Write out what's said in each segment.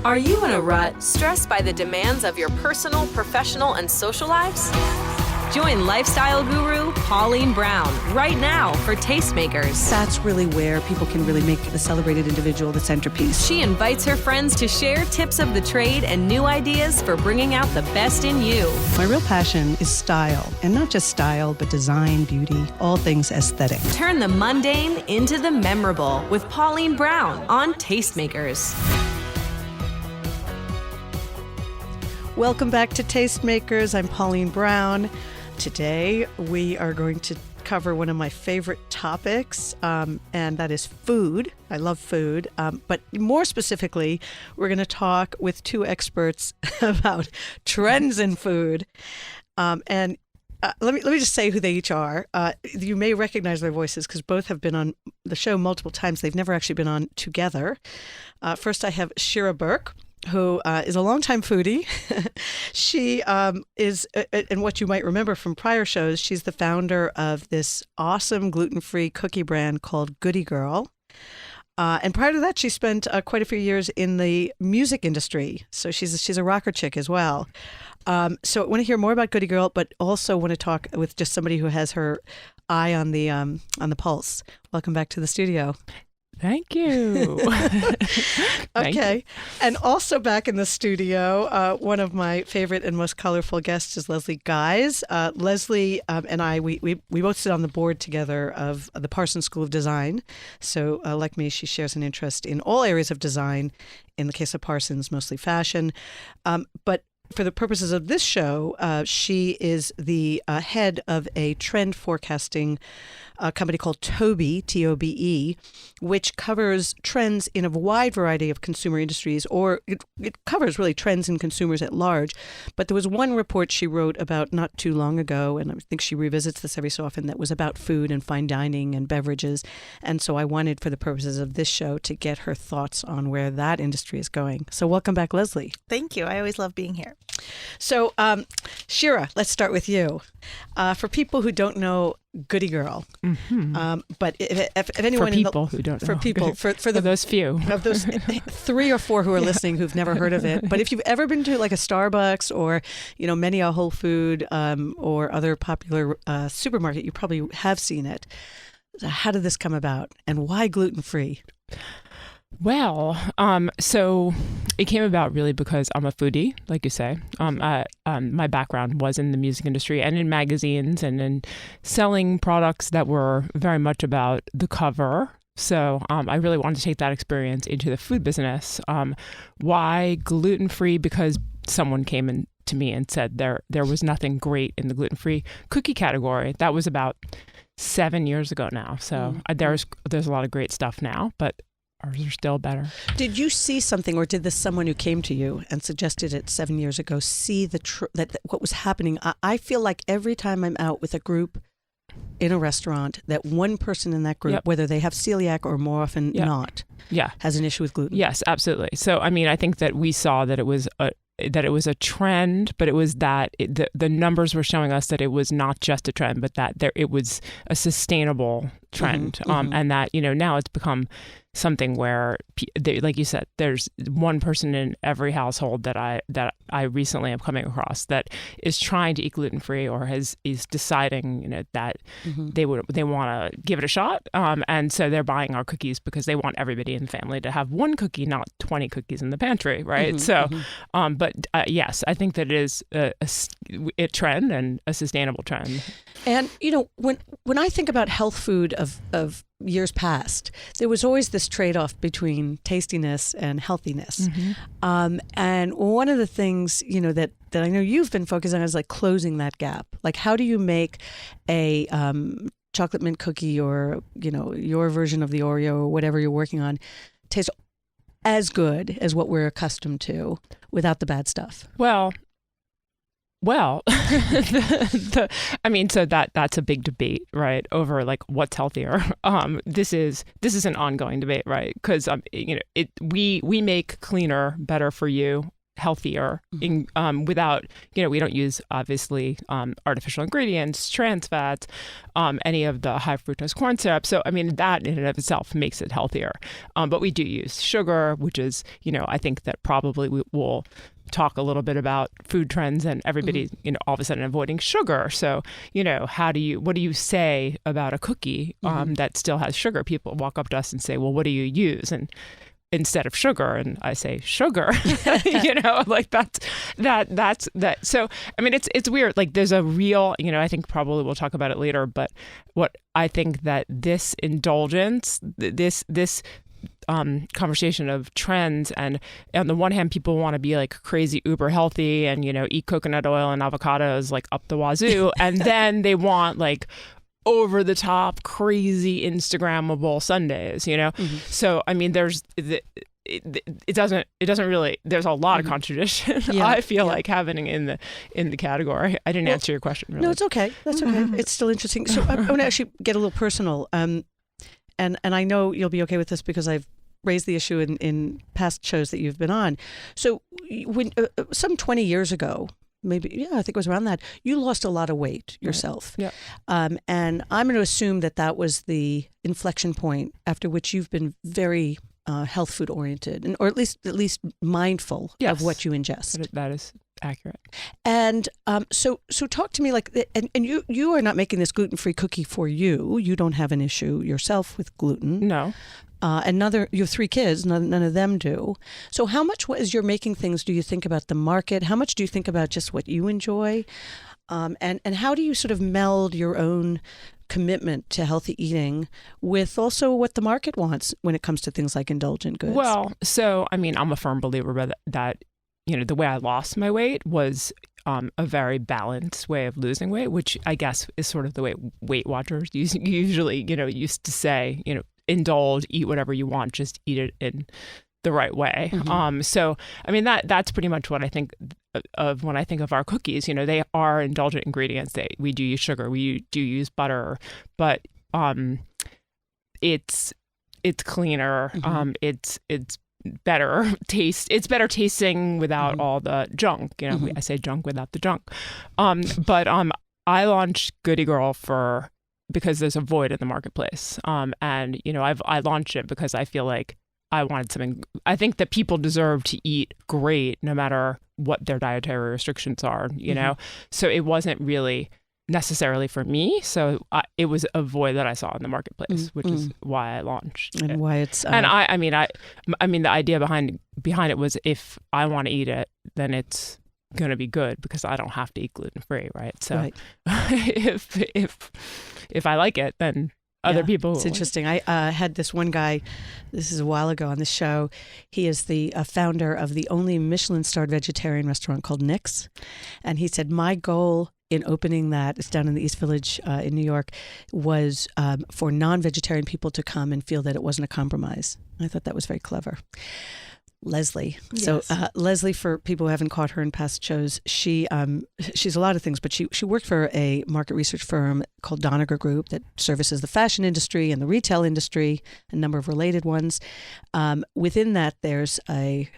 Are you in a rut, stressed by the demands of your personal, professional, and social lives? Join lifestyle guru Pauline Brown right now for Tastemakers. That's really where people can really make the celebrated individual the centerpiece. She invites her friends to share tips of the trade and new ideas for bringing out the best in you. My real passion is style, and not just style, but design, beauty, all things aesthetic. Turn the mundane into the memorable with Pauline Brown on Tastemakers. Welcome back to Tastemakers. I'm Pauline Brown. Today, we are going to cover one of my favorite topics, and that is food. I love food, but more specifically, we're going to talk with two experts about trends in food. Let me just say who they each are. You may recognize their voices because both have been on the show multiple times. They've never actually been on together. First, I have Shira Berk, who is a longtime foodie. She is, and what you might remember from prior shows, she's the founder of this awesome gluten-free cookie brand called Goodie. And prior to that, she spent quite a few years in the music industry. So she's a rocker chick as well. So I want to hear more about Goodie, but also want to talk with just somebody who has her eye on the pulse. Welcome back to the studio. Thank you. Okay. And also back in the studio, one of my favorite and most colorful guests is Leslie Guys. Leslie and I, we both sit on the board together of the Parsons School of Design. So like me, she shares an interest in all areas of design. In the case of Parsons, mostly fashion. But for the purposes of this show, she is the head of a trend forecasting company called Tobe, T-O-B-E, which covers trends in a wide variety of consumer industries, or it covers really trends in consumers at large. But there was one report she wrote about not too long ago, and I think she revisits this every so often, that was about food and fine dining and beverages. And so I wanted, for the purposes of this show, to get her thoughts on where that industry is going. So welcome back, Leslie. Thank you. I always love being here. So, Shira, let's start with you. For people who don't know Goodie, but if anyone for people who don't know, for those few of those 3 or 4 who are listening who've never heard of it, but if you've ever been to like a Starbucks or many a Whole Food or other popular supermarket, you probably have seen it. So how did this come about, and why gluten-free? Well, so it came about really because I'm a foodie, like you say. My background was in the music industry and in magazines and in selling products that were very much about the cover. So I really wanted to take that experience into the food business. Why gluten-free? Because someone came in to me and said there was nothing great in the gluten-free cookie category. That was about 7 years ago now. So there's a lot of great stuff now, but ours are still better. Did you see something, or did someone who came to you and suggested it 7 years ago see that what was happening? I feel like every time I'm out with a group in a restaurant, that one person in that group, whether they have celiac or more often not, has an issue with gluten. Yes, absolutely. So, I mean, I think that we saw that it was a trend, but it was that the numbers were showing us that it was not just a trend, but that it was a sustainable trend, and that now it's become something where, like you said, there's one person in every household that I recently am coming across that is trying to eat gluten-free or is deciding that they want to give it a shot, and so they're buying our cookies because they want everybody in the family to have one cookie, not 20 cookies in the pantry, right? But yes, I think that it is a trend and a sustainable trend. And when I think about health food of years past, there was always this trade-off between tastiness and healthiness. And one of the things, that I know you've been focused on is like closing that gap. Like, how do you make a chocolate mint cookie or, your version of the Oreo or whatever you're working on taste as good as what we're accustomed to without the bad stuff? Well, so that's a big debate, right? Over like what's healthier. This is an ongoing debate, right? Because we make cleaner, better for you, healthier without, we don't use obviously artificial ingredients, trans fats, any of the high fructose corn syrup. So, I mean, that in and of itself makes it healthier. But we do use sugar, which is, I think that probably we will talk a little bit about food trends and everybody, all of a sudden avoiding sugar. So, what do you say about a cookie that still has sugar? People walk up to us and say, well, what do you use? And instead of sugar, and I say sugar, like that's that. So, I mean, it's weird. Like there's a real, I think probably we'll talk about it later, but what I think that this indulgence, this conversation of trends, and on the one hand, people want to be like crazy uber healthy and, eat coconut oil and avocados like up the wazoo. And then they want like over the top, crazy Instagrammable Sundays, So, I mean, it doesn't really, there's a lot of contradiction. I feel like having in the category. I didn't answer your question really. No, it's okay. That's okay. It's still interesting. So I want to actually get a little personal. And I know you'll be okay with this because I've raised the issue in past shows that you've been on. So when some 20 years ago, maybe, I think it was around that, you lost a lot of weight yourself. Right. Yeah. And I'm going to assume that was the inflection point after which you've been very health food oriented, or at least mindful of what you ingest. That is accurate. And so talk to me and you are not making this gluten-free cookie for you. You don't have an issue yourself with gluten. No. And you have 3 kids, none of them do. So how much, as you're making things, do you think about the market? How much do you think about just what you enjoy? And how do you sort of meld your own commitment to healthy eating with also what the market wants when it comes to things like indulgent goods? Well, so, I mean, I'm a firm believer that the way I lost my weight was a very balanced way of losing weight, which I guess is sort of the way Weight Watchers usually, used to say, indulge, eat whatever you want, just eat it in the right way. So, I mean, that's pretty much what I think of when I think of our cookies. They are indulgent ingredients. We do use sugar, we do use butter, but it's cleaner. It's better taste. It's better tasting without all the junk. I say junk without the junk. But I launched Goodie Girl because there's a void in the marketplace. And I launched it because I feel like I wanted something. I think that people deserve to eat great no matter what their dietary restrictions are. So it wasn't really necessarily for me. So it was a void that I saw in the marketplace, which is why I launched and it. Why it's and I mean the idea behind it was if I want to eat it, then it's going to be good because I don't have to eat gluten-free, right? So if I like it, then other people will. It's interesting. I had this one guy, this is a while ago on the show. He is the founder of the only Michelin-starred vegetarian restaurant called Nick's. And he said, my goal in opening that, it's down in the East Village in New York, was for non-vegetarian people to come and feel that it wasn't a compromise. I thought that was very clever. Leslie. Yes. So Leslie, for people who haven't caught her in past shows, she's a lot of things, but she worked for a market research firm called Doniger Group that services the fashion industry and the retail industry, a number of related ones. Within that, there's a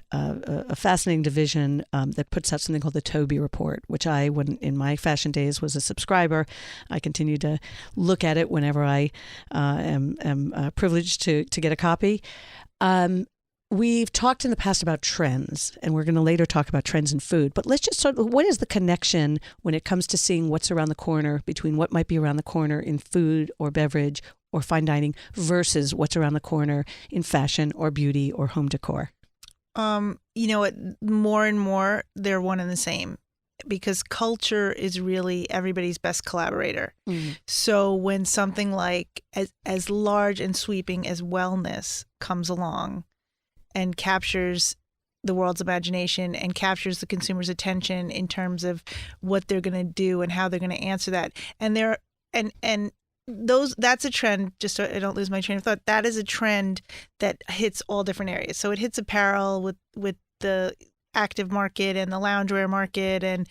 fascinating division that puts out something called the Toby Report, which when in my fashion days was a subscriber. I continue to look at it whenever I am privileged to get a copy. We've talked in the past about trends, and we're going to later talk about trends in food. But let's just what is the connection when it comes to seeing what's around the corner between what might be around the corner in food or beverage or fine dining versus what's around the corner in fashion or beauty or home decor? More and more, they're one and the same. Because culture is really everybody's best collaborator. So when something like as large and sweeping as wellness comes along and captures the world's imagination and captures the consumer's attention in terms of what they're going to do and how they're going to answer that, that's a trend. Just so I don't lose my train of thought, that is a trend that hits all different areas. So it hits apparel with the active market and the loungewear market and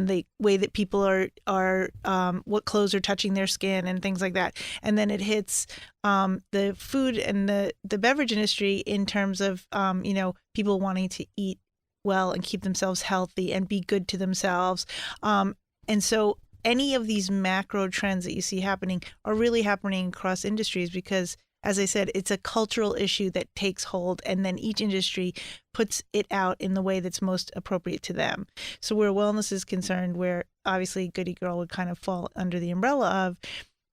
the way that people are what clothes are touching their skin and things like that. And then it hits the food and the beverage industry in terms of people wanting to eat well and keep themselves healthy and be good to themselves. And so any of these macro trends that you see happening are really happening across industries because, as I said, it's a cultural issue that takes hold, and then each industry puts it out in the way that's most appropriate to them. So where wellness is concerned, where obviously Goodie Girl would kind of fall under the umbrella of,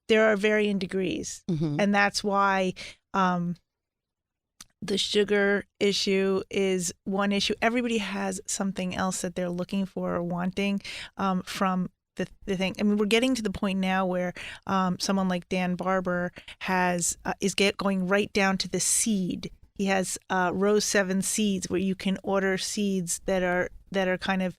there are varying degrees. And that's why the sugar issue is one issue. Everybody has something else that they're looking for or wanting from the thing. I mean, we're getting to the point now where someone like Dan Barber is going right down to the seed. He has Rose 7 seeds where you can order seeds that are kind of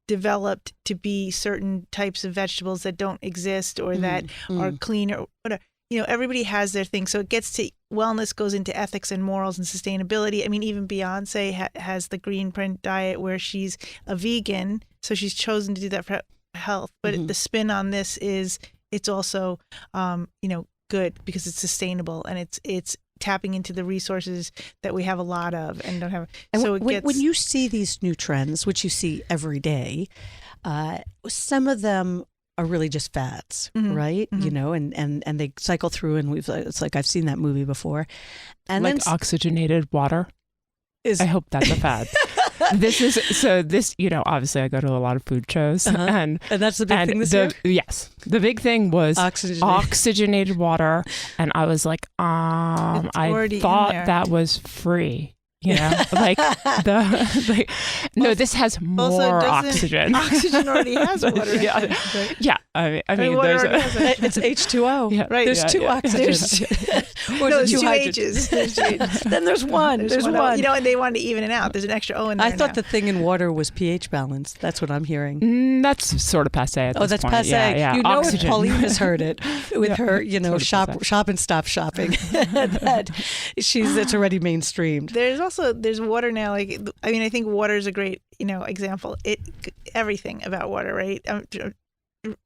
developed to be certain types of vegetables that don't exist or that are clean or whatever. You know, everybody has their thing. So it gets to wellness, goes into ethics and morals and sustainability. I mean, even Beyonce has the green print diet where she's a vegan. So she's chosen to do that for health. But the spin on this is it's also, good because it's sustainable and it's tapping into the resources that we have a lot of and don't have. And so when you see these new trends, which you see every day, some of them are really just fads, right? You know, and they cycle through, and it's like I've seen that movie before. And like then oxygenated water. I hope that's a fad. This, obviously I go to a lot of food shows and that's the big thing this year? Yes. The big thing was oxygenated water. And I was like, I thought that was free. You know, this has more oxygen. Oxygen already has water. Yeah. I mean it's H2O. Yeah. Right. There's two oxygens. There's two H's. Then there's one. There's one. You know, and they wanted to even it out. There's an extra O in there. I thought the thing in water was pH balanced. That's what I'm hearing. That's sort of passe at this point. That's passe. Yeah. You know, oxygen. Pauline has heard it with her, shop and stop shopping. That it's already mainstreamed. There's water now. I think water is a great, example. Everything about water, right?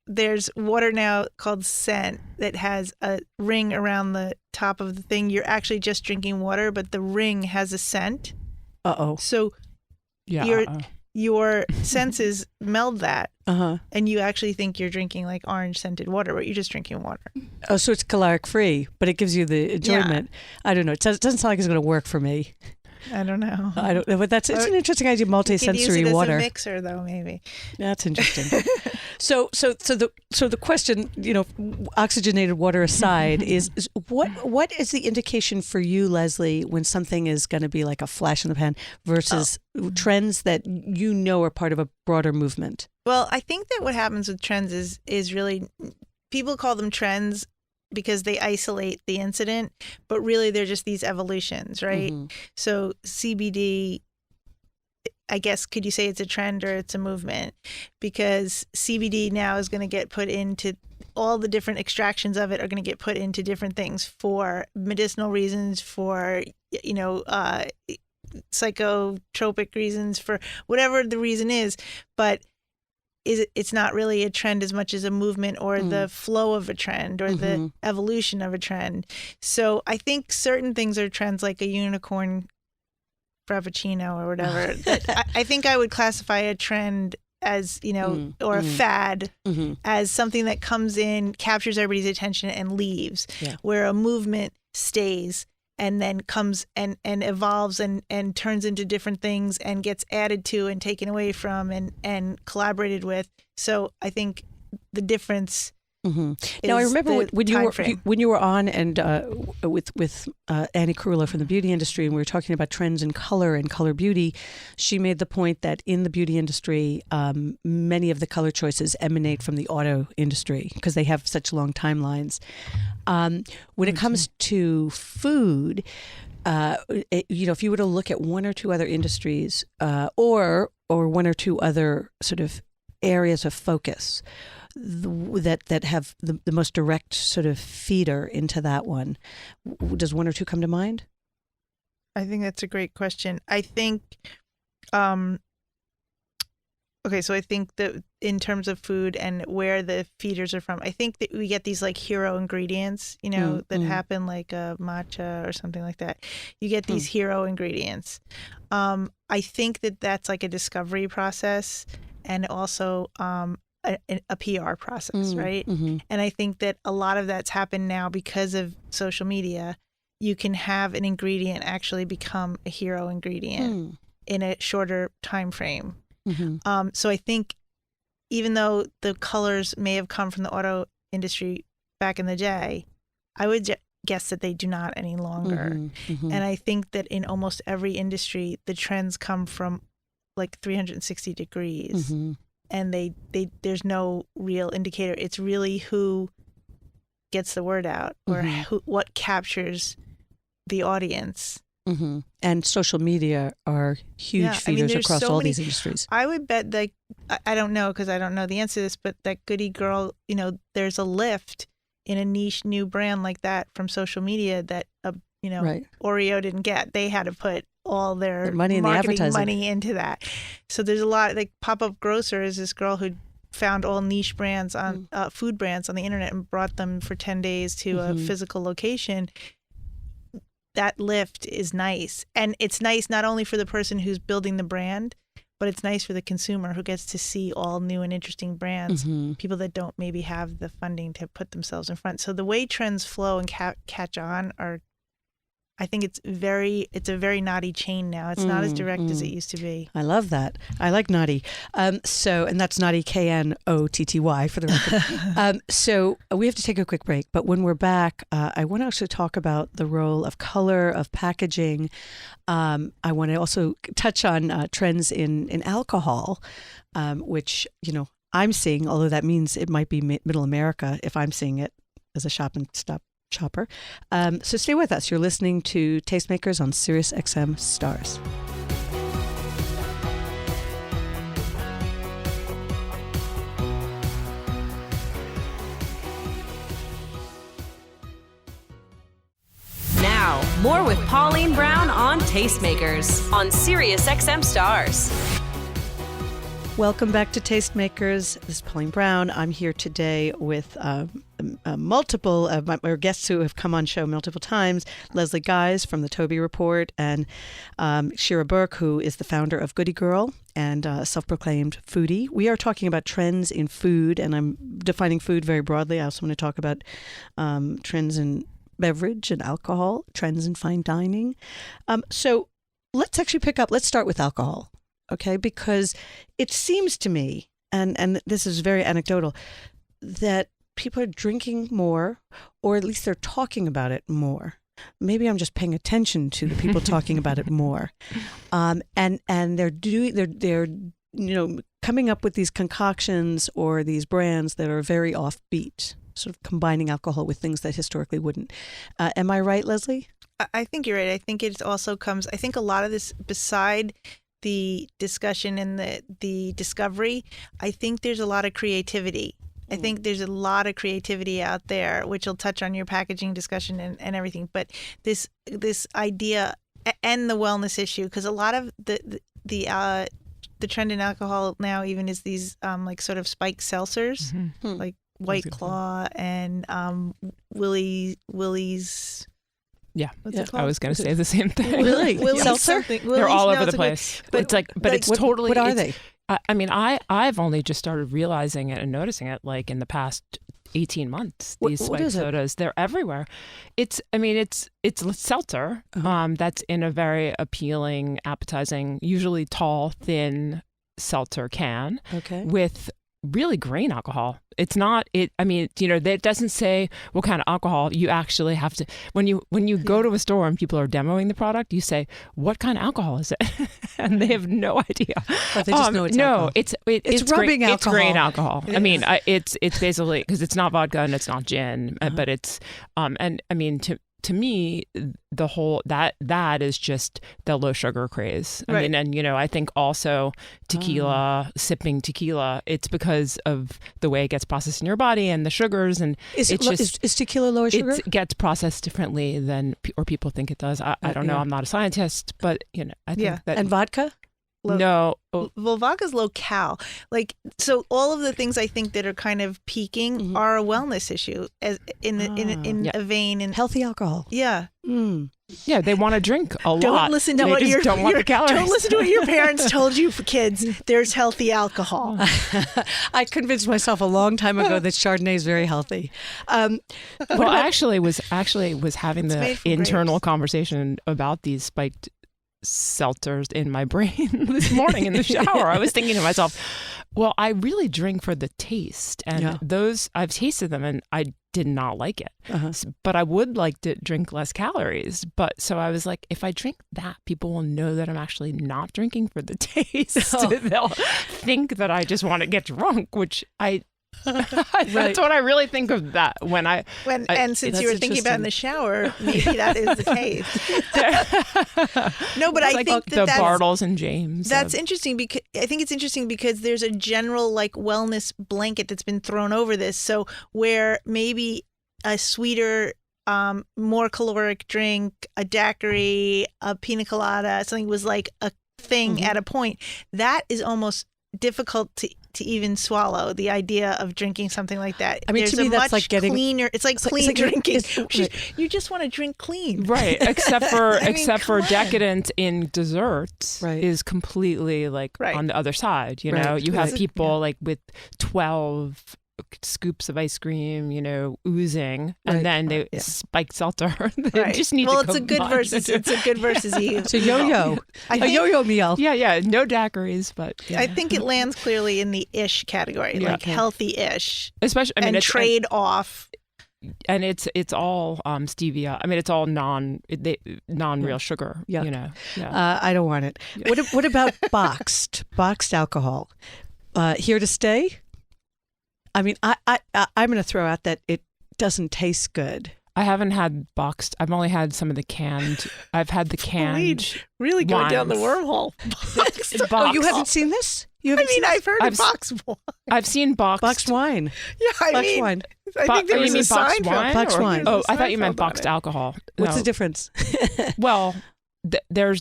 There's water now called Scent that has a ring around the top of the thing. You're actually just drinking water, but the ring has a scent. So your senses meld that, and you actually think you're drinking like orange scented water, but you're just drinking water. Oh, so it's caloric free, but it gives you the enjoyment. Yeah. I don't know. It doesn't sound like it's going to work for me. I don't know. But it's an interesting idea. Multi-sensory use it water. As a mixer, though, maybe. That's interesting. So the question, oxygenated water aside, is what is the indication for you, Leslie, when something is going to be like a flash in the pan versus trends that are part of a broader movement? Well, I think that what happens with trends is really, people call them trends because they isolate the incident, but really they're just these evolutions, right? So CBD, I guess, could you say it's a trend or it's a movement? Because CBD now is going to get put into, all the different extractions of it are going to get put into different things for medicinal reasons, for, psychotropic reasons, for whatever the reason is, but it's not really a trend as much as a movement or the flow of a trend or the evolution of a trend. So I think certain things are trends, like a unicorn frappuccino or whatever. I think I would classify a trend as, or a fad as something that comes in, captures everybody's attention and leaves, where a movement stays and then comes and evolves and turns into different things and gets added to and taken away from and collaborated with. So I think the difference. Now I remember when you were on and with Annie Kurla from the beauty industry, and we were talking about trends in color and color beauty. She made the point that in the beauty industry, many of the color choices emanate from the auto industry because they have such long timelines. When it comes to food, if you were to look at one or two other industries or one or two other sort of areas of focus that have the most direct sort of feeder into that one, does one or two come to mind? I think that's a great question. I think, so I think that in terms of food and where the feeders are from, I think that we get these like hero ingredients, that happen, like a matcha or something like that. You get these hero ingredients. I think that that's like a discovery process and also a PR process, right? Mm-hmm. And I think that a lot of that's happened now because of social media. You can have an ingredient actually become a hero ingredient in a shorter time frame. Mm-hmm. So I think even though the colors may have come from the auto industry back in the day, I would guess that they do not any longer. Mm-hmm. Mm-hmm. And I think that in almost every industry, the trends come from like 360 degrees. Mm-hmm. And they there's no real indicator. It's really who gets the word out or what captures the audience. Mm-hmm. And social media are huge feeders across all these industries. I would bet that, I don't know because I don't know the answer to this, but that Goodie Girl, there's a lift in a niche new brand like that from social media that, Oreo didn't get. They had to put all their money in marketing the advertising money into that. So there's a lot, like Pop-Up Grocer is this girl who found all niche brands on food brands on the internet and brought them for 10 days to a physical location. That lift is nice. And it's nice not only for the person who's building the brand, but it's nice for the consumer who gets to see all new and interesting brands, people that don't maybe have the funding to put themselves in front. So the way trends flow and catch on I think it's a very naughty chain now. It's not as direct as it used to be. I love that. I like naughty. And that's naughty, KNOTTY for the record. So we have to take a quick break. But when we're back, I want to actually talk about the role of color, of packaging. I want to also touch on trends in alcohol, which, I'm seeing, although that means it might be middle America if I'm seeing it as a shop and stop shopper. So stay with us. You're listening to Tastemakers on Sirius XM Stars. Now, more with Pauline Brown on Tastemakers on Sirius XM Stars. Welcome back to Tastemakers. This is Pauline Brown. I'm here today with multiple of my guests who have come on show multiple times. Leslie Guys from the Toby Report and Shira Berk, who is the founder of Goodie Girl and a self-proclaimed foodie. We are talking about trends in food, and I'm defining food very broadly. I also want to talk about trends in beverage and alcohol, trends in fine dining. So let's actually let's start with alcohol. Okay, because it seems to me, and this is very anecdotal, that people are drinking more, or at least they're talking about it more. Maybe I'm just paying attention to the people talking about it more, and they're coming up with these concoctions or these brands that are very offbeat, sort of combining alcohol with things that historically wouldn't. Am I right, Leslie? I think you're right. I think it also comes. I think a lot of this, beside the discussion and the discovery, I think there's a lot of creativity. I think there's a lot of creativity out there, which will touch on your packaging discussion and everything. But this idea and the wellness issue, because a lot of the trend in alcohol now even is these like sort of spiked seltzers, like White Claw and Willie's. Yeah, what's it called? I was going to say the same thing. Really? Seltzer? They're all over the place. But it's totally. What are they? I mean, I've only just started realizing it and noticing it like in the past 18 months. These spiked sodas, they're everywhere. It's seltzer. That's in a very appealing, appetizing, usually tall, thin seltzer can. Okay. With really grain alcohol. It's not it. I mean, that doesn't say what kind of alcohol. You actually have to when you go to a store and people are demoing the product, you say, "What kind of alcohol is it?" And they have no idea. But they just know it's alcohol. It's rubbing alcohol. It's grain alcohol. I mean, it's basically because it's not vodka and it's not gin, but it's and I mean to me, the whole that is just the low sugar craze. I mean, and I think also tequila, sipping tequila, it's because of the way it gets processed in your body and the sugars, and is tequila lower sugar? It gets processed differently than people think it does. I don't know. I'm not a scientist, but I think that. And vodka? No. Well, vodka's low cal. Like, so all of the things I think that are kind of peaking are a wellness issue, as in a vein, and healthy alcohol. Yeah. Yeah, they want to drink a lot. Don't listen to they what just don't want the calories. Don't listen to what your parents told you, kids. There's healthy alcohol. I convinced myself a long time ago that Chardonnay is very healthy. Well, I actually was having the internal conversation about these spiked seltzers in my brain this morning in the shower. I was thinking to myself, well, I really drink for the taste, and those I've tasted them, and I did not like it. But I would like to drink less calories. But so I was like, if I drink that, people will know that I'm actually not drinking for the taste. They'll think that I just want to get drunk, which that's what I really think of that and since you were thinking about in the shower, maybe that is the case. No, but I think that's Bartles and James. That's interesting because I think it's interesting because there's a general like wellness blanket that's been thrown over this. So where maybe a sweeter, more caloric drink, a daiquiri, a pina colada, something was like a thing at a point, that is almost difficult to even swallow, the idea of drinking something like that. I mean, there's to me, that's like getting cleaner. It's like clean drinking. You just want to drink clean, right? Except for decadent in desserts is completely like on the other side. You know, you have people like with 12 scoops of ice cream, oozing, and then they spiked seltzer. They just need to it's a good versus. It's a good versus you. It's a yo-yo. A yo-yo meal. Yeah. No daiquiris, but I think it lands clearly in the ish category, like healthy-ish, especially. I mean, and trade off. And it's all stevia. I mean, it's all non-real sugar. Yeah. I don't want it. What about boxed alcohol? Here to stay? I mean, I'm going to throw out that it doesn't taste good. I haven't had boxed. I've only had some of the canned. I've had the canned. Really going down the wormhole. Boxed. Oh, you haven't seen this? I've heard of boxed wine. I've seen boxed wine. Yeah, boxed wine. I think there was a sign wine. Boxed wine. Oh, I thought you meant boxed alcohol. What's the difference? Well, there's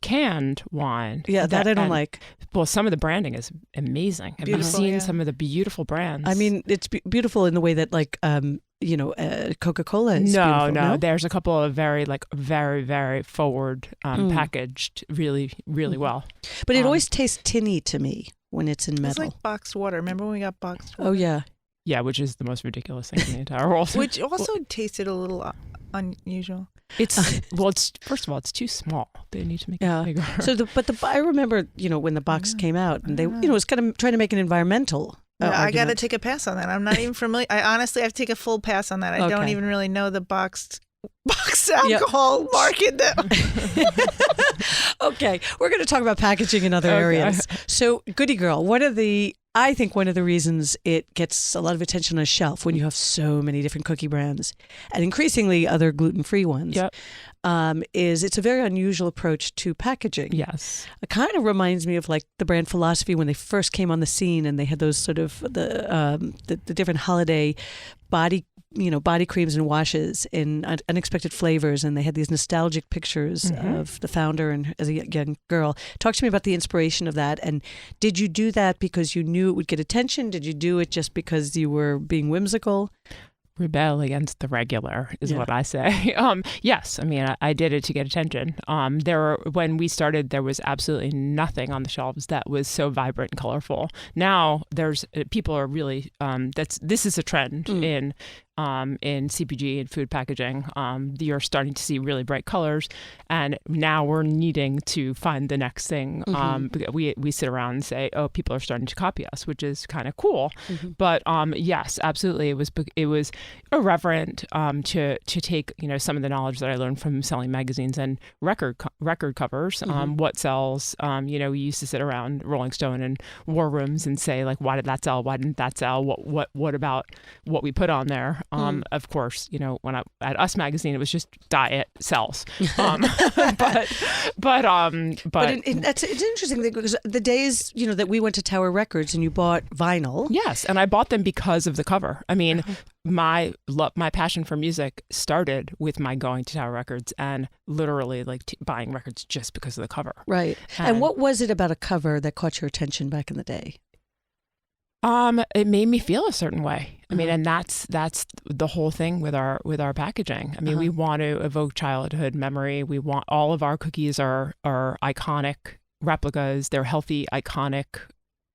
canned wine. Yeah, that I don't like. Well, some of the branding is amazing. Have you seen some of the beautiful brands? I mean, it's beautiful in the way that like Coca-Cola is beautiful. No. There's a couple of very, very forward packaged really, really well. But it always tastes tinny to me when it's in metal. It's like boxed water. Remember when we got boxed water? Oh, yeah. Yeah, which is the most ridiculous thing in the entire world. Which also tasted a little unusual. It's first of all, it's too small. They need to make it bigger. So, I remember, when the box came out, and they, was kind of trying to make an environmental. I got to take a pass on that. I'm not even familiar. I honestly have to take a full pass on that. I don't even really know the boxed alcohol market. Okay, we're going to talk about packaging in other areas. So, Goodie Girl, I think one of the reasons it gets a lot of attention on a shelf when you have so many different cookie brands and increasingly other gluten-free ones is it's a very unusual approach to packaging. Yes. It kind of reminds me of like the brand Philosophy when they first came on the scene and they had those sort of the different holiday body creams and washes in unexpected flavors, and they had these nostalgic pictures of the founder and as a young girl. Talk to me about the inspiration of that, and did you do that because you knew it would get attention? Did you do it just because you were being whimsical? Rebel against the regular is what I say. Yes, I mean, I did it to get attention. When we started, there was absolutely nothing on the shelves that was so vibrant and colorful. Now people are really, this is a trend in CPG and food packaging. You're starting to see really bright colors, and now we're needing to find the next thing. We sit around and say, oh, people are starting to copy us, which is kind of cool. But yes, absolutely, it was irreverent to take some of the knowledge that I learned from selling magazines and record covers. What sells? We used to sit around Rolling Stone and war rooms and say, like, why did that sell? Why didn't that sell? What about what we put on there? Of course, when at Us Magazine, it was just diet sells. But it's interesting because the days that we went to Tower Records and you bought vinyl. Yes, and I bought them because of the cover. I mean, my passion for music started with my going to Tower Records and literally buying records just because of the cover. Right. And what was it about a cover that caught your attention back in the day? It made me feel a certain way. I mean, and that's the whole thing with our packaging. I mean, we want to evoke childhood memory. We want all of our cookies are iconic replicas. They're healthy, iconic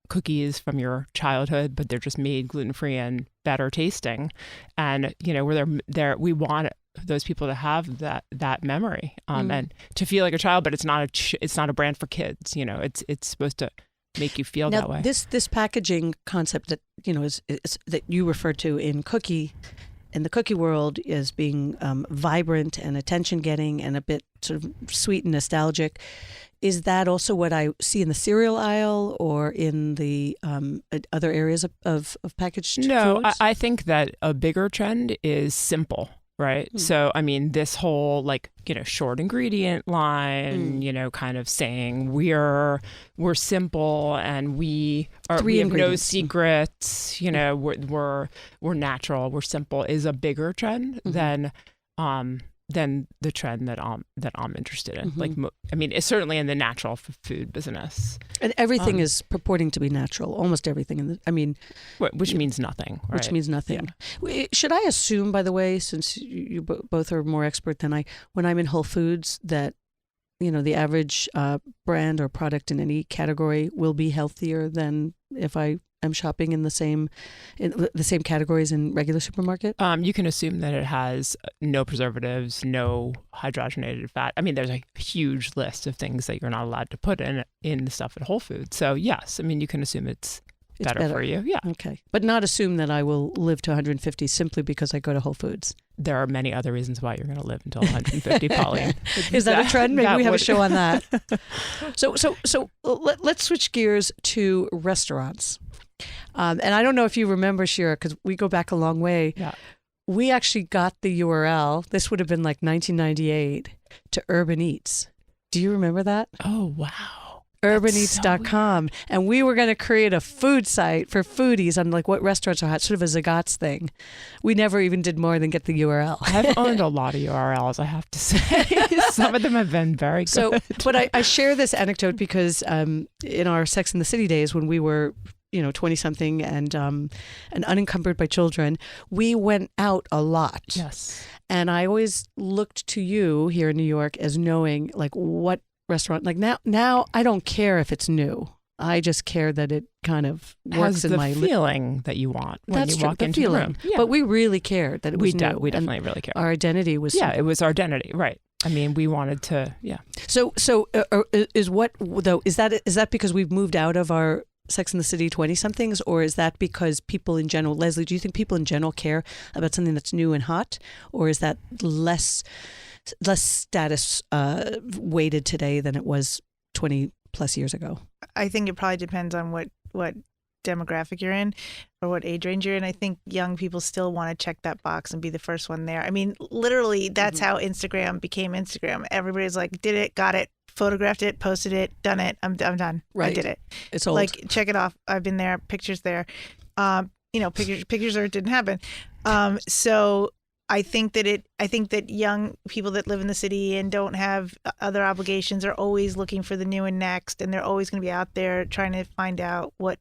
cookies from your childhood, but they're just made gluten-free and better tasting. And we want those people to have that memory and to feel like a child. But it's not a brand for kids. It's supposed to make you feel now, that way. This packaging concept that is that you refer to in the cookie world as being vibrant and attention getting and a bit sort of sweet and nostalgic. Is that also what I see in the cereal aisle or in the other areas of packaged No, foods? I think that a bigger trend is simple, right? So, I mean, this whole short ingredient line, kind of saying we're simple and we have no secrets, we're natural, we're simple is a bigger trend than the trend that I'm interested in. It's certainly in the natural food business. And everything is purporting to be natural. Almost everything which means nothing. Right? Which means nothing. Yeah. Should I assume, by the way, since you both are more expert than I, when I'm in Whole Foods, that the average brand or product in any category will be healthier than if I am shopping in the same categories in regular supermarket? You can assume that it has no preservatives, no hydrogenated fat. I mean, there's a huge list of things that you're not allowed to put in the stuff at Whole Foods. So yes, I mean, you can assume it's better for you. Yeah. Okay. But not assume that I will live to 150 simply because I go to Whole Foods. There are many other reasons why you're going to live until 150, Pauline. Is that a trend? Maybe we have a show on that. So let's switch gears to restaurants. And I don't know if you remember, Shira, because we go back a long way. Yeah. We actually got the URL. This would have been like 1998 to Urban Eats. Do you remember that? Oh, wow. UrbanEats.com. And we were going to create a food site for foodies on what restaurants are hot, sort of a Zagat's thing. We never even did more than get the URL. I've owned a lot of URLs, I have to say. Some of them have been very good. So, but I share this anecdote because in our Sex and the City days when we were 20-something and unencumbered by children, we went out a lot. Yes. And I always looked to you here in New York as knowing what restaurant, now I don't care if it's new. I just care that it kind of works in my feeling that you want when That's you true, walk the into feeling. the room. Yeah. But we really cared that it was new. We definitely really cared. Our identity was it was our identity, right? I mean, we wanted to, So is that because we've moved out of our Sex and the City 20-somethings, or is that because people in general, Leslie, do you think people in general care about something that's new and hot, or is that less status weighted today than it was 20 plus years ago? I think it probably depends on what demographic you're in or what age range you're in. I think young people still want to check that box and be the first one there. I mean, literally, that's how Instagram became Instagram. Everybody's like, did it, got it, photographed it, posted it, done it. I'm done. Right. I did it. It's old. Check it off. I've been there. Pictures there. Pictures or it didn't happen. So I think that young people that live in the city and don't have other obligations are always looking for the new and next, and they're always going to be out there trying to find out what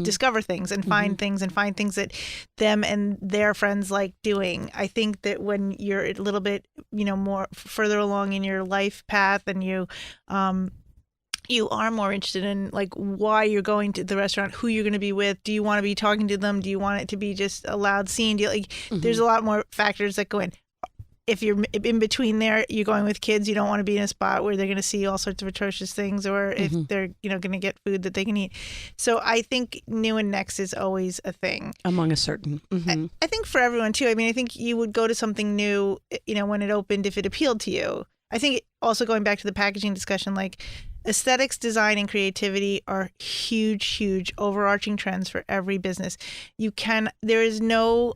discover things and find things that them and their friends like doing. I think that when you're a little bit, more further along in your life path and you are more interested in why you're going to the restaurant, who you're going to be with. Do you want to be talking to them? Do you want it to be just a loud scene? There's a lot more factors that go in. If you're in between there, you're going with kids, you don't want to be in a spot where they're going to see all sorts of atrocious things, or if they're, going to get food that they can eat. So I think new and next is always a thing. Among a certain. I think for everyone too. I mean, I think you would go to something new, when it opened, if it appealed to you. I think also going back to the packaging discussion, aesthetics, design, and creativity are huge overarching trends for every business. There's no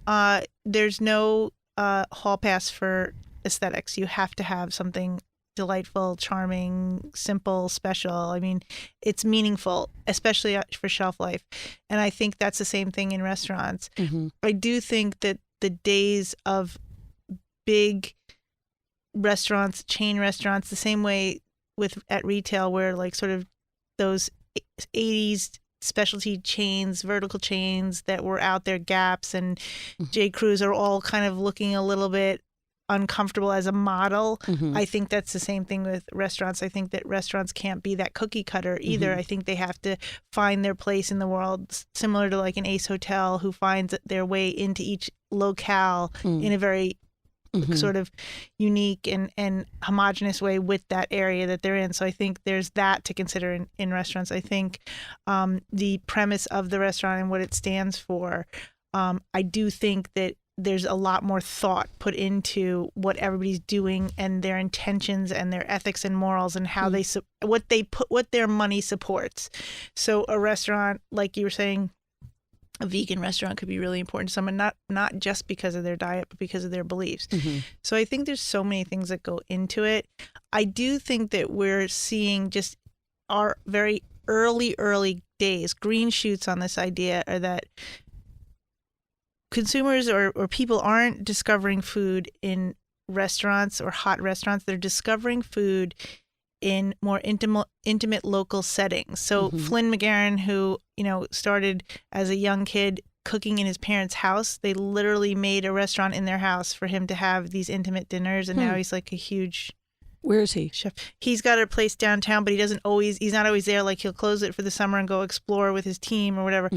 hall pass for aesthetics. You have to have something delightful, charming, simple, special. I mean, it's meaningful, especially for shelf life. And I think that's the same thing in restaurants. I do think that the days of big restaurants, chain restaurants, the same way at retail, where sort of those 80s specialty chains, vertical chains that were out there, Gaps and J. Crew's, are all kind of looking a little bit uncomfortable as a model. I think that's the same thing with restaurants. I think that restaurants can't be that cookie cutter either. I think they have to find their place in the world, similar to like an Ace Hotel, who finds their way into each locale in a very sort of unique and homogenous way with that area that they're in. So I think there's that to consider in restaurants. I think the premise of the restaurant and what it stands for, I do think that there's a lot more thought put into what everybody's doing and their intentions and their ethics and morals and how what their money supports. So a restaurant, like you were saying, a vegan restaurant could be really important to someone, not just because of their diet, but because of their beliefs. So I think there's so many things that go into it. I do think that we're seeing just our very early days, green shoots on this idea are that consumers or people aren't discovering food in restaurants or hot restaurants. They're discovering food in more intimate local settings. So Flynn McGarren, who, started as a young kid cooking in his parents' house, they literally made a restaurant in their house for him to have these intimate dinners. And now he's like a huge... Where is he? Chef. He's got a place downtown, but he's not always there. Like, he'll close it for the summer and go explore with his team or whatever.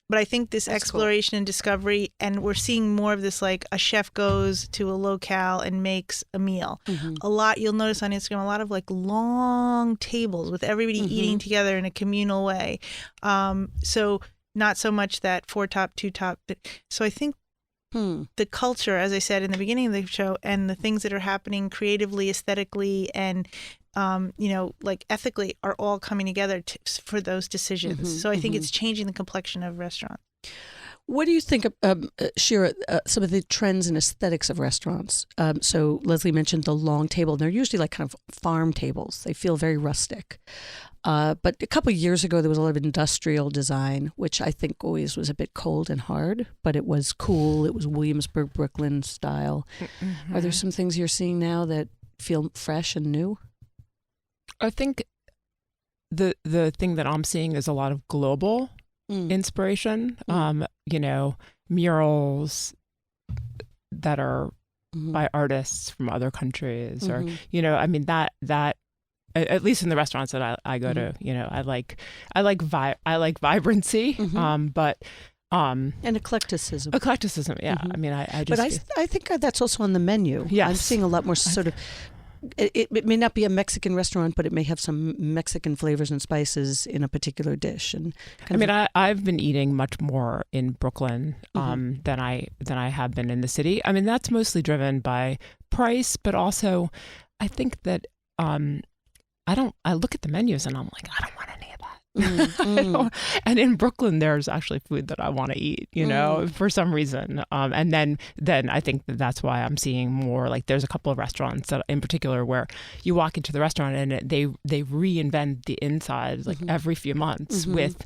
But I think this exploration and discovery, and we're seeing more of this, like a chef goes to a locale and makes a meal. A lot, you'll notice on Instagram, a lot of like long tables with everybody eating together in a communal way. So not so much that 4 top, 2 top. So I think the culture, as I said in the beginning of the show, and the things that are happening creatively, aesthetically, and like ethically, are all coming together for those decisions. So I think it's changing the complexion of restaurants. What do you think, Shira, some of the trends and aesthetics of restaurants? So Leslie mentioned the long table. They're usually like kind of farm tables. They feel very rustic. But a couple of years ago, there was a lot of industrial design, which I think always was a bit cold and hard, but it was cool. It was Williamsburg, Brooklyn style. Are there some things you're seeing now that feel fresh and new? I think the thing that I'm seeing is a lot of global inspiration. Murals that are by artists from other countries, or that at least in the restaurants that I go to, I like vibrancy, but and eclecticism. Yeah. I mean, I just. But I think that's also on the menu. Yes. I'm seeing a lot more sort of. It may not be a Mexican restaurant, but it may have some Mexican flavors and spices in a particular dish. And I've been eating much more in Brooklyn than I have been in the city. I mean, that's mostly driven by price, but also I think that I look at the menus and I'm like, I don't want any of that. And in Brooklyn, there's actually food that I want to eat, for some reason. And then I think that's why I'm seeing more, like, there's a couple of restaurants that in particular where you walk into the restaurant and they reinvent the inside like every few months with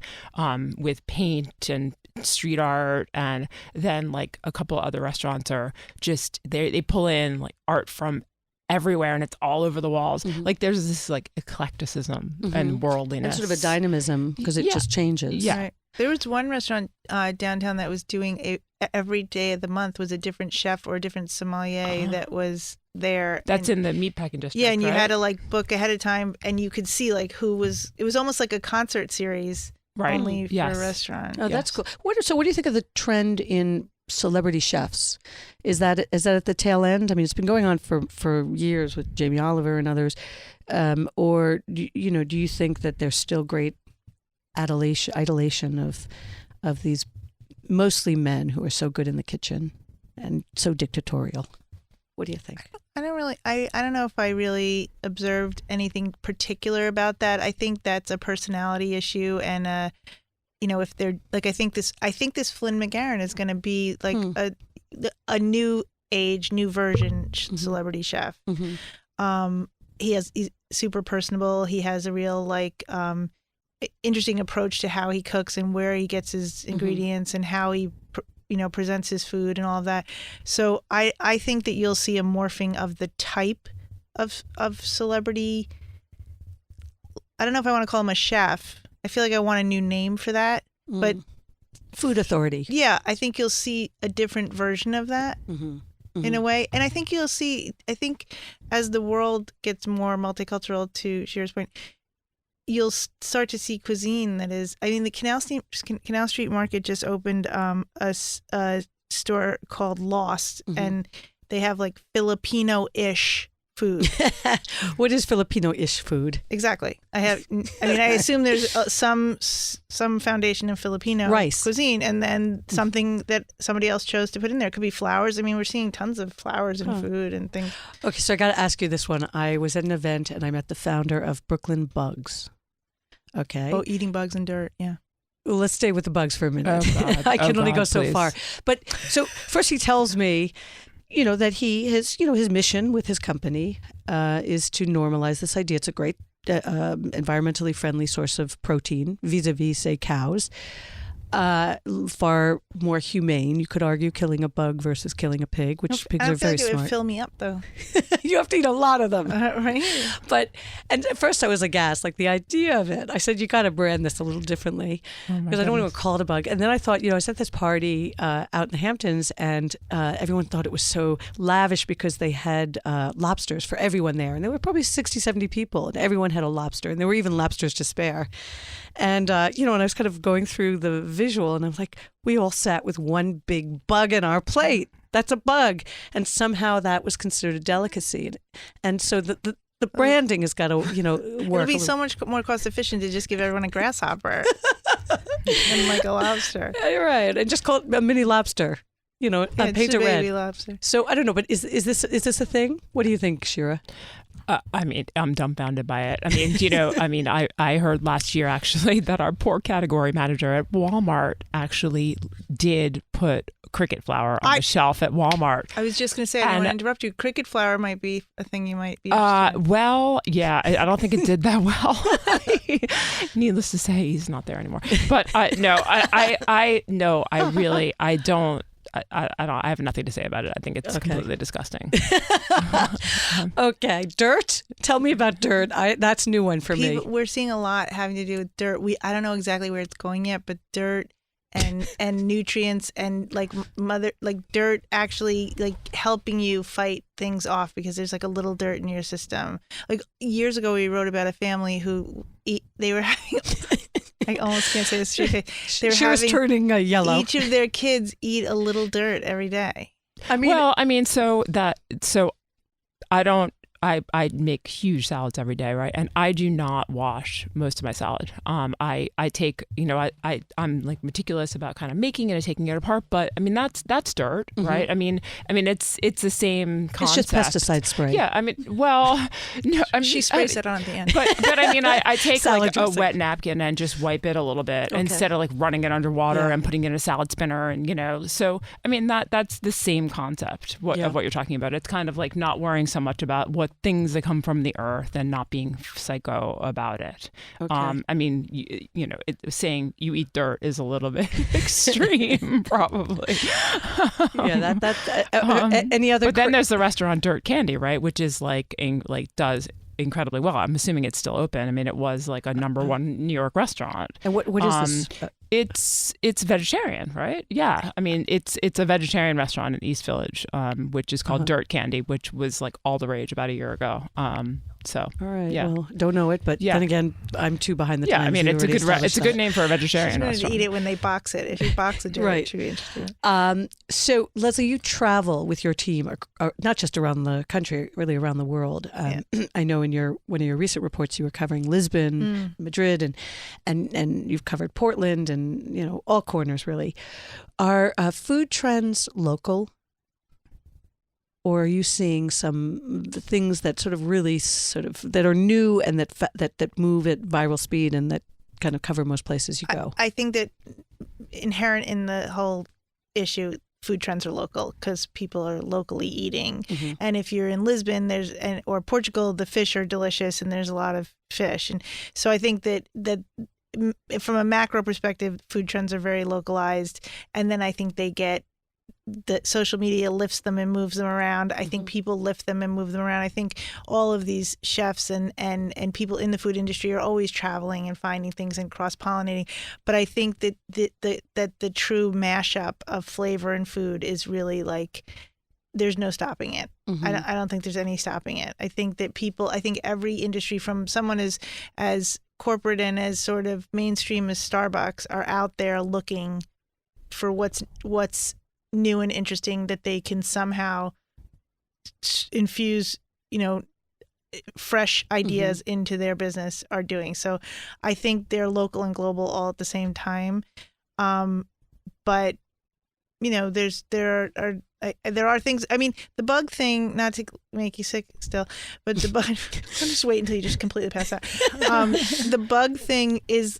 paint and street art. And then like a couple of other restaurants are just, they pull in like art from everywhere and it's all over the walls. Like there's this like eclecticism and worldliness and sort of a dynamism because it just changes. Yeah. Right. There was one restaurant downtown that was doing every day of the month was a different chef or a different sommelier that was there. That's in the meatpacking district. Yeah, and you right? had to like book ahead of time, and you could see like who was. It was almost like a concert series, only for a restaurant. Oh, that's cool. What do you think of the trend in celebrity chefs? Is that at the tail end? I mean, it's been going on for years with Jamie Oliver and others. Or do you think that there's still great adulation of these mostly men who are so good in the kitchen and so dictatorial? What do you think? I don't know if I really observed anything particular about that. I think that's a personality issue, and if they're like, I think this Flynn McGarren is going to be like a new age, new version celebrity chef. He's super personable. He has a real like interesting approach to how he cooks and where he gets his ingredients and how he presents his food and all of that. So I think that you'll see a morphing of the type of celebrity. I don't know if I want to call him a chef, I feel like I want a new name for that. But Food Authority. yeah, I think you'll see a different version of that in a way. And I think as the world gets more multicultural, to Shira's point, you'll start to see cuisine that is, I mean, the Canal Street Market just opened a store called Lost, and they have like Filipino-ish food. What is Filipino-ish food? Exactly. I assume there's some foundation of Filipino rice cuisine, and then something that somebody else chose to put in there. It could be flowers. I mean, we're seeing tons of flowers in food and things. Okay, so I got to ask you this one. I was at an event and I met the founder of Brooklyn Bugs. Okay. Oh, eating bugs and dirt. Yeah. Well, let's stay with the bugs for a minute. Oh, God. I can only go so please. far. But so first he tells me, that his mission with his company is to normalize this idea. It's a great environmentally friendly source of protein vis-a-vis, say, cows. Far more humane, you could argue, killing a bug versus killing a pig, which pigs are very it would smart. fill me up, though. You have to eat a lot of them. Right? And at first I was aghast, like the idea of it. I said, you got to brand this a little differently because I don't want to call it a bug. And then I thought, I was at this party out in the Hamptons, and everyone thought it was so lavish because they had lobsters for everyone there. And there were probably 60, 70 people, and everyone had a lobster. And there were even lobsters to spare. And, and I was kind of going through the visual, and I'm like, we all sat with one big bug in our plate. That's a bug. And somehow that was considered a delicacy. And so the branding has got to, work. It'll be so much more cost efficient to just give everyone a grasshopper and like a lobster. Yeah, you're right. And just call it a mini lobster, paint it red. Baby lobster. So I don't know, but is this a thing? What do you think, Shira? I mean, I'm dumbfounded by it. I mean, I heard last year actually that our poor category manager at Walmart actually did put cricket flour on the shelf at Walmart. I was just going to say, I don't want to interrupt you. Cricket flour might be a thing you might be interested in. Well, yeah, I don't think it did that well. Needless to say, he's not there anymore. But I don't. I have nothing to say about it. I think it's completely disgusting. Okay, dirt. Tell me about dirt. That's a new one for me. We're seeing a lot having to do with dirt. I don't know exactly where it's going yet, but dirt and nutrients and dirt actually helping you fight things off because there's like a little dirt in your system. Like years ago, we wrote about a family who they were having. I almost can't say this straight. Shira's turning yellow. Each of their kids eat a little dirt every day. I make huge salads every day, right? And I do not wash most of my salad. I take, I'm like meticulous about kind of making it and taking it apart, but I mean that's dirt, right? I mean it's the same concept. It's just pesticide spray. Yeah, I mean, well, no, she sprays it on at the end. But I mean, I take like a wet napkin and just wipe it a little bit instead of like running it underwater and putting it in a salad spinner, and so I mean that's the same concept of what you're talking about. It's kind of like not worrying so much about what things that come from the earth and not being psycho about it. I mean, saying you eat dirt is a little bit extreme, probably. Yeah, any other? But then there's the restaurant Dirt Candy, right, which is does incredibly well. I'm assuming it's still open. I mean, it was like a number one New York restaurant. And what is this? It's vegetarian, right? Yeah. I mean, it's a vegetarian restaurant in East Village, which is called Dirt Candy, which was like all the rage about a year ago. So all right, yeah. Well, don't know it, but then again, I'm too behind the times. Yeah, I mean, it's a good name for a vegetarian restaurant. To eat it when they box it. If you box a dirt, right. It should be interesting. So Leslie, you travel with your team, not just around the country, really around the world. I know in one of your recent reports, you were covering Lisbon, Madrid, and you've covered Portland, and all corners really. Are food trends local? Or are you seeing some things that that are new and that move at viral speed and that kind of cover most places you go? I think that inherent in the whole issue, food trends are local because people are locally eating. Mm-hmm. And if you're in Lisbon, or Portugal, the fish are delicious and there's a lot of fish. And so I think that from a macro perspective, food trends are very localized. And then I think they get that social media lifts them and moves them around. I think people lift them and move them around. I think all of these chefs and people in the food industry are always traveling and finding things and cross-pollinating. But I think that the true mashup of flavor and food is really like, there's no stopping it. I don't think there's any stopping it. I think that every industry, from someone as corporate and as sort of mainstream as Starbucks, are out there looking for what's new and interesting that they can somehow infuse, fresh ideas into their business, are doing. So I think they're local and global all at the same time. But there are things. I mean, the bug thing, not to make you sick still, but the bug. I'm just wait until you just completely pass out. The bug thing is,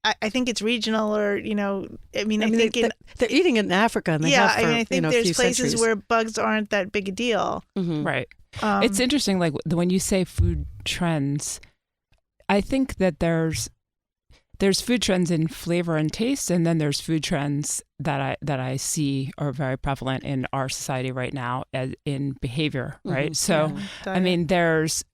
I think it's regional, or I think they're eating it in Africa, and they have for, I think there's places centuries. where bugs aren't that big a deal. Right. It's interesting, like when you say food trends, I think that there's food trends in flavor and taste, and then there's food trends that I see are very prevalent in our society right now as in behavior, right? So, I mean, there's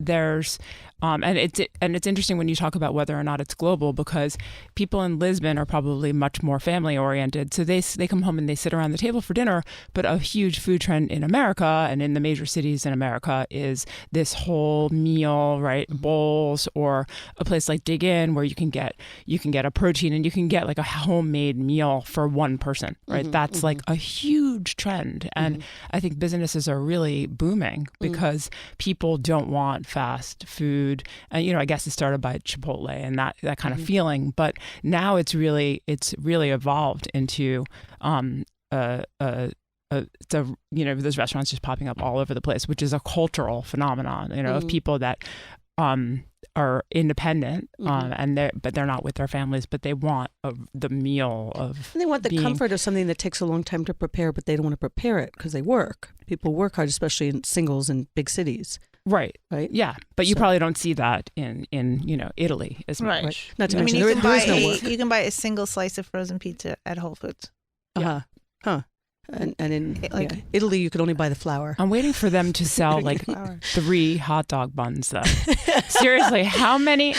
and it's interesting when you talk about whether or not it's global, because people in Lisbon are probably much more family oriented. So they come home and they sit around the table for dinner. But a huge food trend in America and in the major cities in America is this whole meal, right? Bowls, or a place like Dig In where you can get a protein and you can get like a homemade meal for one person, right? That's like a huge trend. And I think businesses are really booming because people don't want fast food. And, I guess it started by Chipotle and that kind of feeling. But now it's really evolved into there's restaurants just popping up all over the place, which is a cultural phenomenon, of people that are independent, but they're not with their families, but they want the meal of. And they want the comfort of something that takes a long time to prepare, but they don't want to prepare it because they work. People work hard, especially in singles in big cities. Right. Yeah. But you probably don't see that in Italy as much. Right. Not to mention you you can buy a single slice of frozen pizza at Whole Foods. Huh. And in Italy, you could only buy the flour. I'm waiting for them to sell like 3 hot dog buns, though. Seriously, how many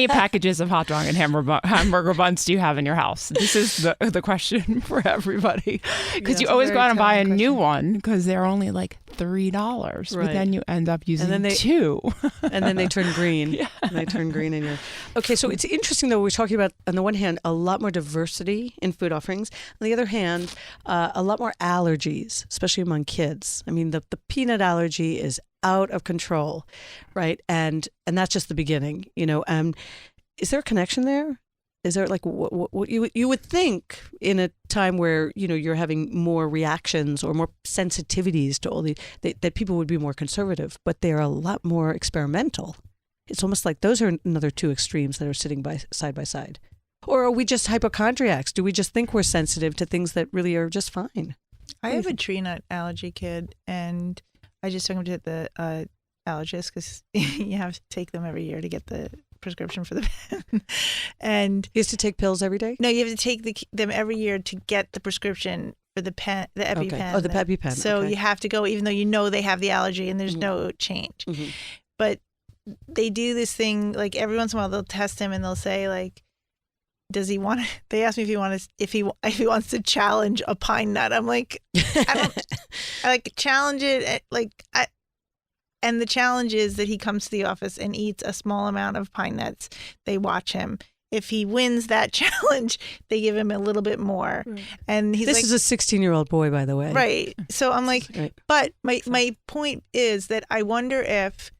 packages of hot dog and hamburger buns do you have in your house? This is the question for everybody, because you always go out and buy a new one because they're only like $3, but then you end up using 2, and then they turn green. Yeah. And they turn green in your. Okay, so it's interesting though. We're talking about, on the one hand, a lot more diversity in food offerings. On the other hand, a lot more allergies, especially among kids. I mean, the peanut allergy is out of control, right? And that's just the beginning. Is there a connection there? Is there like what you would think in a time where you're having more reactions or more sensitivities to all that people would be more conservative, but they're a lot more experimental. It's almost like those are another 2 extremes that are sitting side by side. Or are we just hypochondriacs? Do we just think we're sensitive to things that really are just fine? I have a tree nut allergy kid, and I just took him to the allergist because you have to take them every year to get the prescription for the pen. And he has to take pills every day? No, you have to take them every year to get the prescription for the pen, the EpiPen. Okay. Oh, the EpiPen. So you have to go, even though they have the allergy and there's no change. But they do this thing, like every once in a while they'll test him and they'll say like, does he want to, they asked me if he wants to challenge a pine nut. I'm like, I like challenge it. And the challenge is that he comes to the office and eats a small amount of pine nuts. They watch him. If he wins that challenge, they give him a little bit more. Right. And he's this is a 16-year-old boy, by the way. Right. So I'm like, but my point is that I wonder if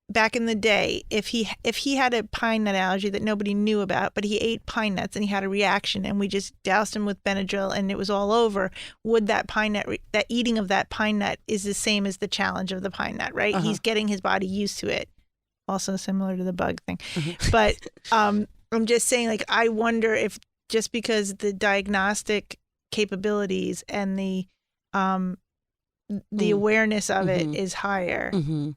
back in the day, if he had a pine nut allergy that nobody knew about, but he ate pine nuts and he had a reaction and we just doused him with Benadryl and it was all over, would that pine nut, that eating of that pine nut is the same as the challenge of the pine nut, right? He's getting his body used to it. Also similar to the bug thing. But I'm just saying, like, I wonder if just because the diagnostic capabilities and the awareness of it is higher. And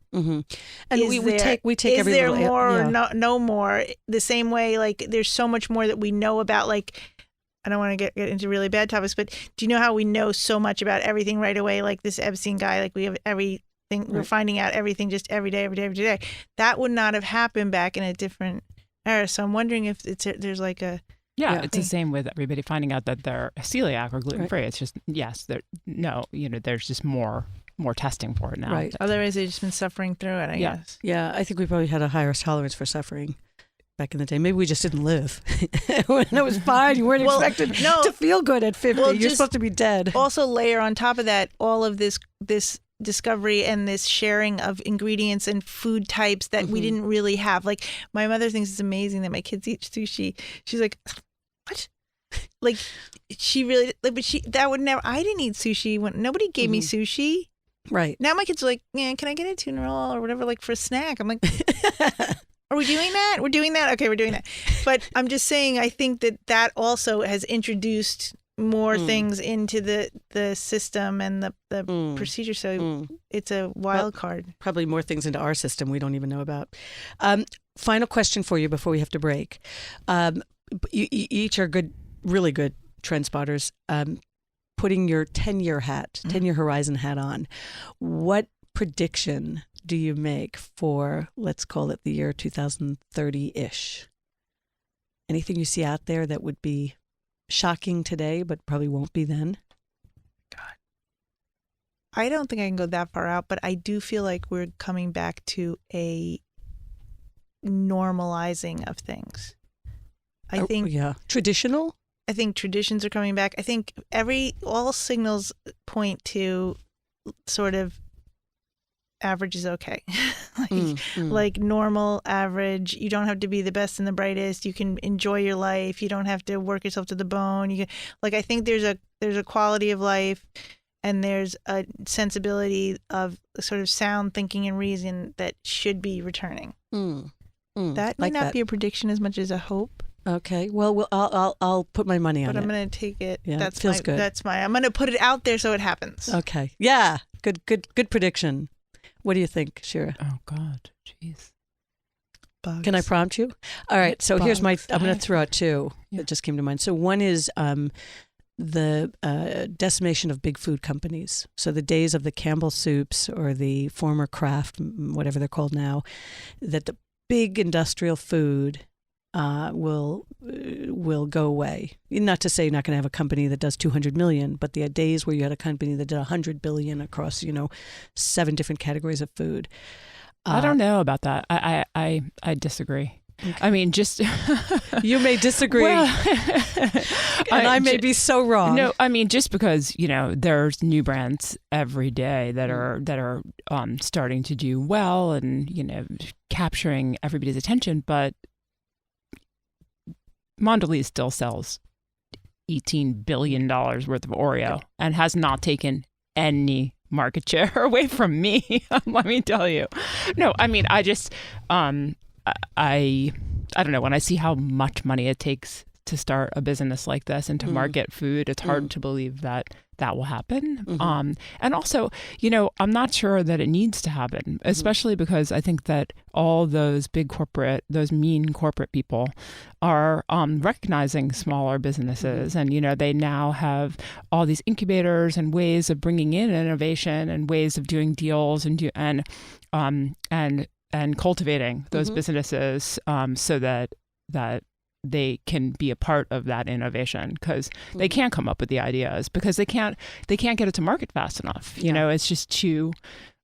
we take every there little, more or no more, the same way, like there's so much more that we know about, like I don't want to get into really bad topics, but do you know how we know so much about everything right away? Like this Epstein guy, like we have everything, we're finding out everything just every day. That would not have happened back in a different era. So I'm wondering if there's like a... Yeah, it's the same with everybody finding out that they're celiac or gluten-free. It's just, there's just more testing for it now. Right. Otherwise, they've just been suffering through it, I guess. Yeah, I think we probably had a higher tolerance for suffering back in the day. Maybe we just didn't live. When it was fine, you weren't expected to feel good at 50. You're supposed to be dead. Also layer on top of that all of this discovery and this sharing of ingredients and food types that we didn't really have. Like my mother thinks it's amazing that my kids eat sushi. She's like, what? Like she really, like, but that would never, I didn't eat sushi when nobody gave me sushi. Right. Now my kids are like, yeah, can I get a tuna roll or whatever, like for a snack? I'm like, are we doing that? We're doing that? Okay, we're doing that. But I'm just saying, I think that also has introduced more things into the system and the procedure. So it's a wild card. Probably more things into our system we don't even know about. Final question for you before we have to break. You each are good, really good trend spotters. Putting your 10-year hat, 10-year horizon hat on, what prediction do you make for, let's call it the year 2030-ish? Anything you see out there that would be shocking today, but probably won't be then? God. I don't think I can go that far out, but I do feel like we're coming back to a normalizing of things. I think traditional. I think traditions are coming back. I think all signals point to sort of average is okay. Like normal, average. You don't have to be the best and the brightest. You can enjoy your life. You don't have to work yourself to the bone. I think there's a quality of life and there's a sensibility of sort of sound thinking and reason that should be returning. That may not be a prediction as much as a hope. Okay. Well, I'll put my money on it. But I'm going to take it. Yeah, that feels good. I'm going to put it out there so it happens. Okay. Yeah. Good prediction. What do you think, Shira? Oh God, jeez. Bugs. Can I prompt you? All right. So here's I'm going to throw out two that just came to mind. So one is the decimation of big food companies. So the days of the Campbell Soups or the former Kraft, whatever they're called now, that the big industrial food will go away. Not to say you're not going to have a company that does 200 million, but the days where you had a company that did 100 billion across 7 different categories of food. I don't know about that. I disagree. Okay. I mean, just you may disagree, and I may be so wrong. No, I mean, just because there's new brands every day that are starting to do well and capturing everybody's attention, but Mondelez still sells $18 billion worth of Oreo and has not taken any market share away from me. Let me tell you. No, I mean, I just, I don't know. When I see how much money it takes to start a business like this and to market food, it's hard to believe that will happen. And also, I'm not sure that it needs to happen, especially because I think that all those those mean corporate people are recognizing smaller businesses. And, they now have all these incubators and ways of bringing in innovation and ways of doing deals and cultivating those businesses so that they can be a part of that innovation, because they can't come up with the ideas because they can't get it to market fast enough. It's just too.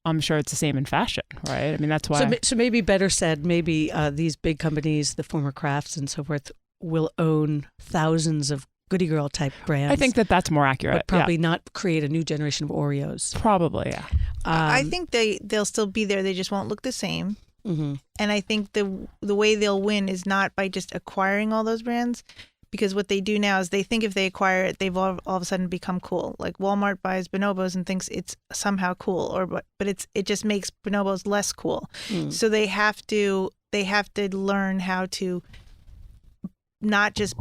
I'm sure it's the same in fashion, right? I mean, that's why. So maybe better said, maybe these big companies, the former Crafts and so forth, will own thousands of Goodie Girl type brands. I think that's more accurate. But probably not create a new generation of Oreos. Probably, yeah. I think they'll still be there. They just won't look the same. And I think the way they'll win is not by just acquiring all those brands, because what they do now is they think if they acquire it, they've all of a sudden become cool. Like Walmart buys Bonobos and thinks it's somehow cool, but it just makes Bonobos less cool. So they have to learn how to not just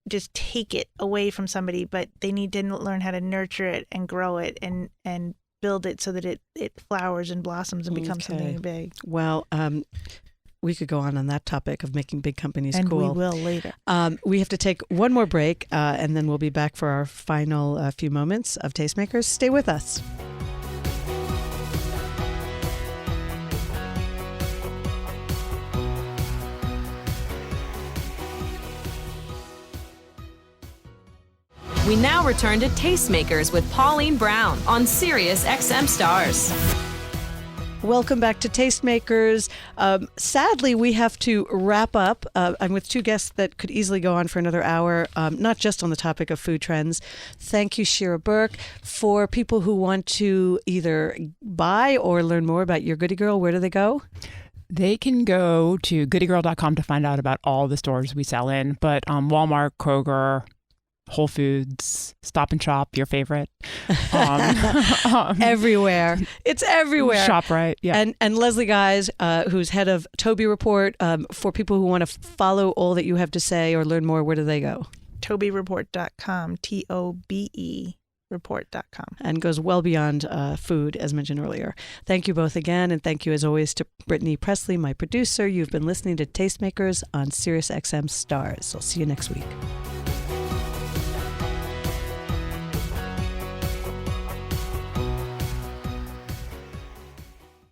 just take it away from somebody, but they need to learn how to nurture it and grow it and build it so that it flowers and blossoms and becomes something big. Well, we could go on that topic of making big companies And cool. we will later. We have to take one more break, and then we'll be back for our final few moments of Tastemakers. Stay with us. We now return to Tastemakers with Pauline Brown on Sirius XM Stars. Welcome back to Tastemakers. Sadly, we have to wrap up. I'm with two guests that could easily go on for another hour, not just on the topic of food trends. Thank you, Shira Berk. For people who want to either buy or learn more about your Goodie Girl, where do they go? They can go to goodiegirl.com to find out about all the stores we sell in, but Walmart, Kroger, Whole Foods, Stop and Shop, your favorite. Everywhere. It's everywhere. ShopRite, yeah. And Leslie Guys, who's head of Toby Report, for people who want to follow all that you have to say or learn more, where do they go? TobyReport.com, TOBE report.com. And goes well beyond food, as mentioned earlier. Thank you both again, and thank you as always to Brittany Presley, my producer. You've been listening to Tastemakers on Sirius XM Stars. I'll see you next week.